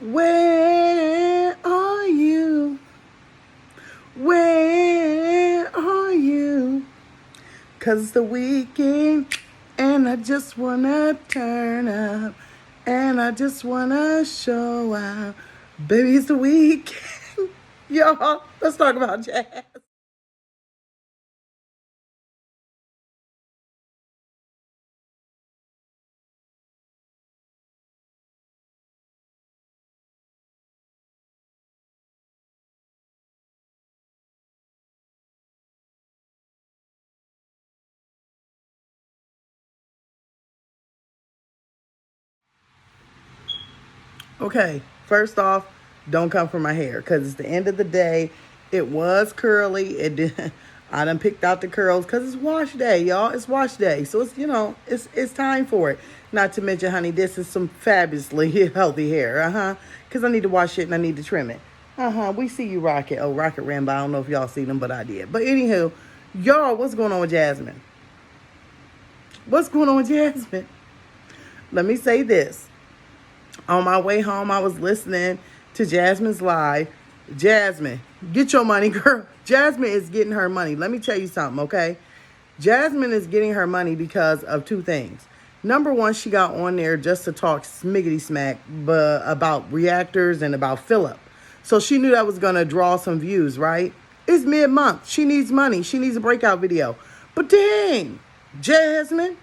Where are you? Where are you? 'Cause it's the weekend and I just wanna turn up and I just wanna show out. Baby, it's the weekend. Y'all, let's talk about jazz. Okay, first off, don't come for my hair because it's the end of the day. It was curly. It did. I done picked out the curls because it's wash day, y'all. It's wash day, so it's time for it. Not to mention, honey, this is some fabulously healthy hair, Because I need to wash it and I need to trim it, We see you, Rocket. Oh, Rocket ran by. I don't know if y'all see them, but I did. But anywho, y'all, what's going on with Jasmine? What's going on with Jasmine? Let me say this. On my way home, I was listening to Jasmine's live. Jasmine, get your money, girl. Jasmine is getting her money. Let me tell you something, okay? Jasmine is getting her money because of two things. Number one, she got on there just to talk smiggity smack about reactors and about Philip. So she knew that was going to draw some views, right? It's mid-month. She needs money. She needs a breakout video. But dang, Jasmine,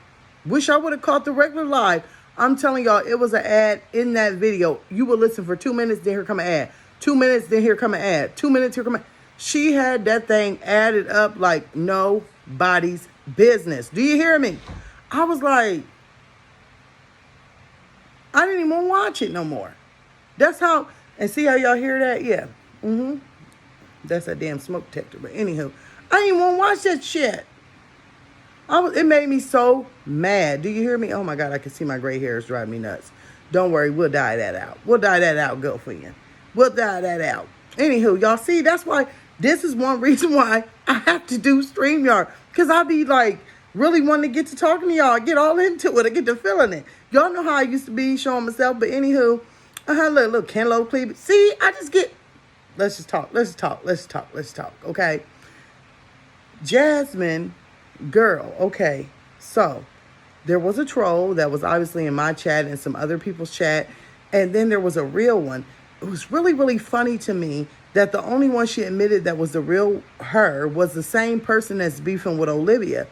wish I would have caught the regular live. I'm telling y'all, it was an ad in that video. You would listen for 2 minutes, then here come an ad. 2 minutes, then here come an ad. 2 minutes, here come an ad. She had that thing added up like nobody's business. Do you hear me? I was like, I didn't even watch it no more. That's how, and see how y'all hear that? Yeah. That's a damn smoke detector. But anywho, I didn't even want to watch that shit. It made me so mad. Do you hear me? Oh my God, I can see my gray hairs driving me nuts. Don't worry, we'll dye that out. We'll dye that out, girlfriend. We'll dye that out. Anywho, y'all see, that's why, this is one reason why I have to do StreamYard. Because I be like, really wanting to get to talking to y'all. Get all into it. I get to feeling it. Y'all know how I used to be showing myself. But anywho, look, Ken Lo Cleveland. See, I just get, let's just talk. Let's talk. Okay. Jasmine, girl, okay. So there was a troll that was obviously in my chat and some other people's chat. And then there was a real one. It was really, really funny to me that the only one she admitted that was the real her was the same person that's beefing with Olivia.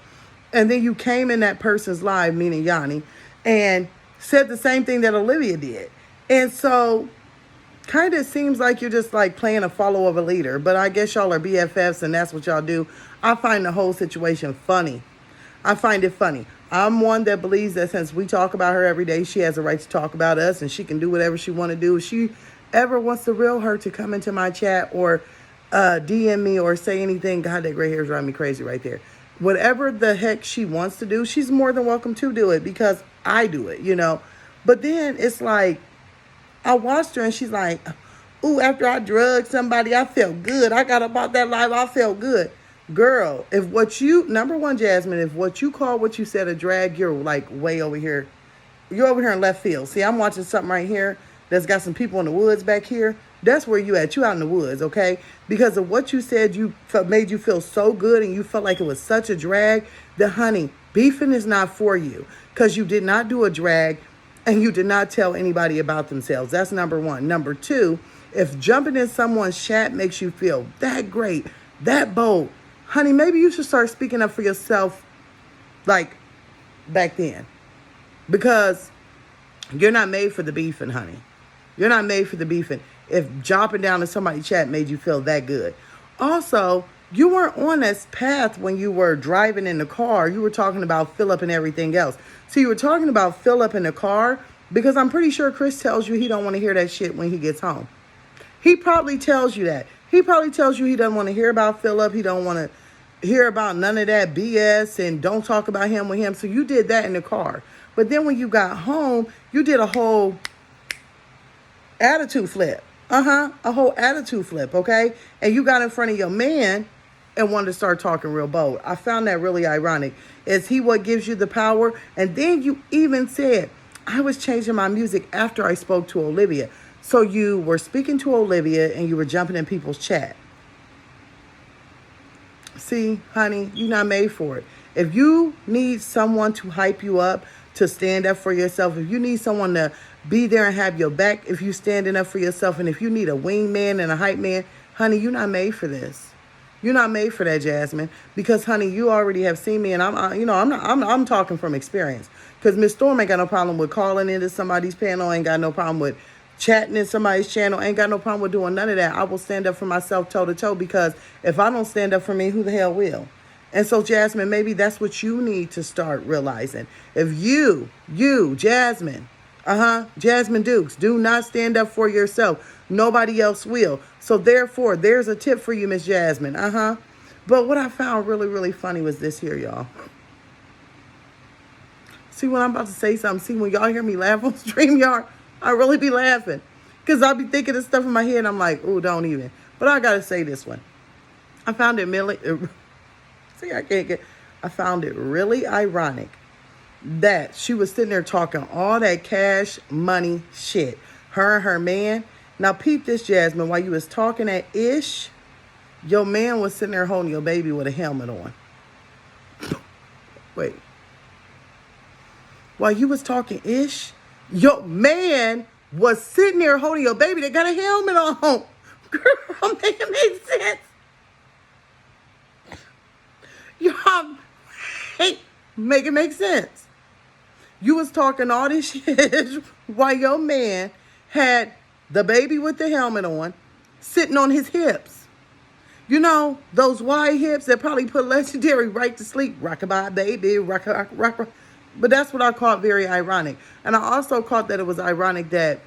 And then you came in that person's live, meaning Yanni, and said the same thing that Olivia did. And so kind of seems like you're just like playing a follow of a leader. But I guess y'all are BFFs and that's what y'all do. I find the whole situation funny. I find it funny. I'm one that believes that since we talk about her every day, she has a right to talk about us and she can do whatever she want to do. If she ever wants the real her to come into my chat or DM me or say anything, God, that gray hair is driving me crazy right there. Whatever the heck she wants to do, she's more than welcome to do it because I do it. But then it's like, I watched her and she's like, ooh, after I drugged somebody, I felt good. I got about that life, I felt good. Girl, if what you, number one, Jasmine, if what you call what you said a drag, you're like way over here. You're over here in left field. See, I'm watching something right here that's got some people in the woods back here. That's where you at. You out in the woods, okay? Because of what you said, made you feel so good and you felt like it was such a drag that, honey, beefing is not for you because you did not do a drag and you did not tell anybody about themselves. That's number one. Number two, if jumping in someone's chat makes you feel that great, that bold, honey, maybe you should start speaking up for yourself like back then. Because you're not made for the beefing, honey. You're not made for the beefing. If jumping down in somebody's chat made you feel that good. Also, you weren't on this path when you were driving in the car. You were talking about Philip and everything else. So you were talking about Philip in the car because I'm pretty sure Chris tells you he don't want to hear that shit when he gets home. He probably tells you that. He probably tells you he doesn't want to hear about Philip. He don't want to hear about none of that BS and don't talk about him with him. So you did that in the car. But then when you got home, you did a whole attitude flip. A whole attitude flip, okay? And you got in front of your man and wanted to start talking real bold. I found that really ironic. Is he what gives you the power? And then you even said, I was changing my music after I spoke to Olivia. So you were speaking to Olivia and you were jumping in people's chat. See, honey, you're not made for it. If you need someone to hype you up, to stand up for yourself, if you need someone to be there and have your back, if you standing up for yourself, and if you need a wingman and a hype man, honey, you're not made for this. You're not made for that, Jasmine, because honey, you already have seen me, and I'm talking from experience. Because Miss Storm ain't got no problem with calling into somebody's panel, ain't got no problem with chatting in somebody's channel, ain't got no problem with doing none of that. I will stand up for myself toe to toe, because if I don't stand up for me, who the hell will? And so, Jasmine, maybe that's what you need to start realizing. If you, Jasmine, Jasmine Dukes, do not stand up for yourself, nobody else will. So therefore, there's a tip for you, Miss Jasmine. But what I found really, really funny was this here, y'all. See, when I'm about to say something, see, when y'all hear me laugh on StreamYard, I really be laughing. Because I'll be thinking of stuff in my head, and I'm like, ooh, don't even. But I got to say this one. I found it I found it really ironic that she was sitting there talking all that cash money shit. Her and her man. Now, peep this, Jasmine. While you was talking that ish, your man was sitting there holding your baby with a helmet on. Wait. While you was talking ish, your man was sitting there holding your baby that got a helmet on. Girl, make it make sense. Y'all, hey, make it make sense. You was talking all this shit while your man had the baby with the helmet on, sitting on his hips. You know, those wide hips that probably put Legendary right to sleep. Rock-a-bye, baby, rock. But that's what I caught very ironic. And I also caught that it was ironic that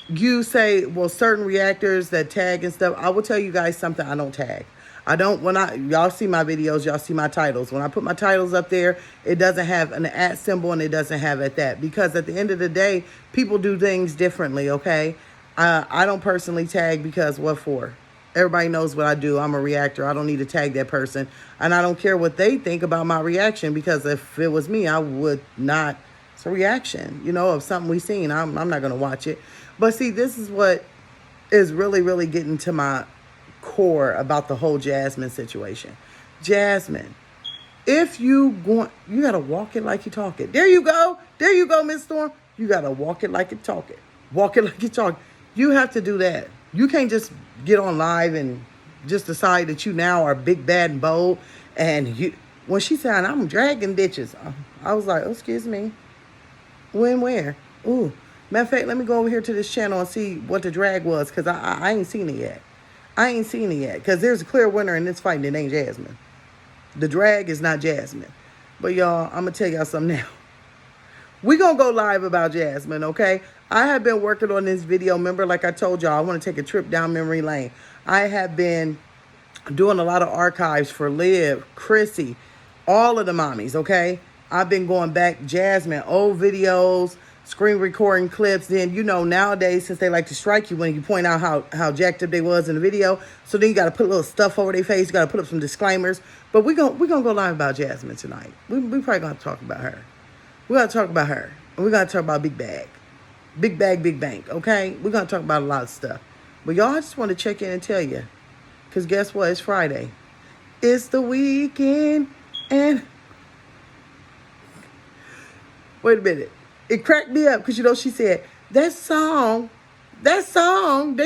you say, well, certain reactors that tag and stuff. I will tell you guys something, I don't tag. I don't, y'all see my videos, y'all see my titles. When I put my titles up there, it doesn't have an @ symbol and it doesn't have at that. Because at the end of the day, people do things differently, okay? I don't personally tag because what for? Everybody knows what I do. I'm a reactor. I don't need to tag that person. And I don't care what they think about my reaction, because if it was me, I would not. It's a reaction, of something we seen. I'm not going to watch it. But see, this is what is really, really getting to my core about the whole Jasmine situation. Jasmine, if you got to walk it like you talk it. There you go, Miss Storm. You got to walk it like you talk it. Walk it like you talk it. You have to do that. You can't just get on live and just decide that you now are big, bad, and bold. And when she said, I'm dragging ditches, I was like, oh, excuse me. When, where? Ooh. Matter of fact, let me go over here to this channel and see what the drag was, because I ain't seen it yet. Because there's a clear winner in this fight, and it ain't Jasmine. The drag is not Jasmine. But y'all, I'm going to tell y'all something now. We're going to go live about Jasmine, okay? I have been working on this video. Remember, like I told y'all, I want to take a trip down memory lane. I have been doing a lot of archives for Liv, Chrissy, all of the mommies, okay? I've been going back, Jasmine, old videos, screen recording clips. Then, nowadays, since they like to strike you when you point out how jacked up they was in the video, so then you got to put a little stuff over their face. You got to put up some disclaimers. But we're gonna go live about Jasmine tonight. We probably going to talk about her. We're going to talk about her. And we're going to talk about Big Bag. Big Bag, Big Bank, okay? We're going to talk about a lot of stuff. But y'all, I just want to check in and tell you. Because guess what? It's Friday. It's the weekend. And wait a minute. It cracked me up because, she said, that song, they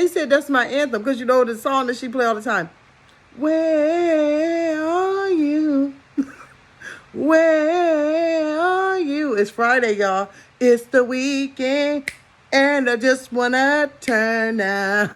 said that's my anthem. Because, the song that she play all the time. Where are you? Where are you? It's Friday, y'all. It's the weekend, and I just want to turn out.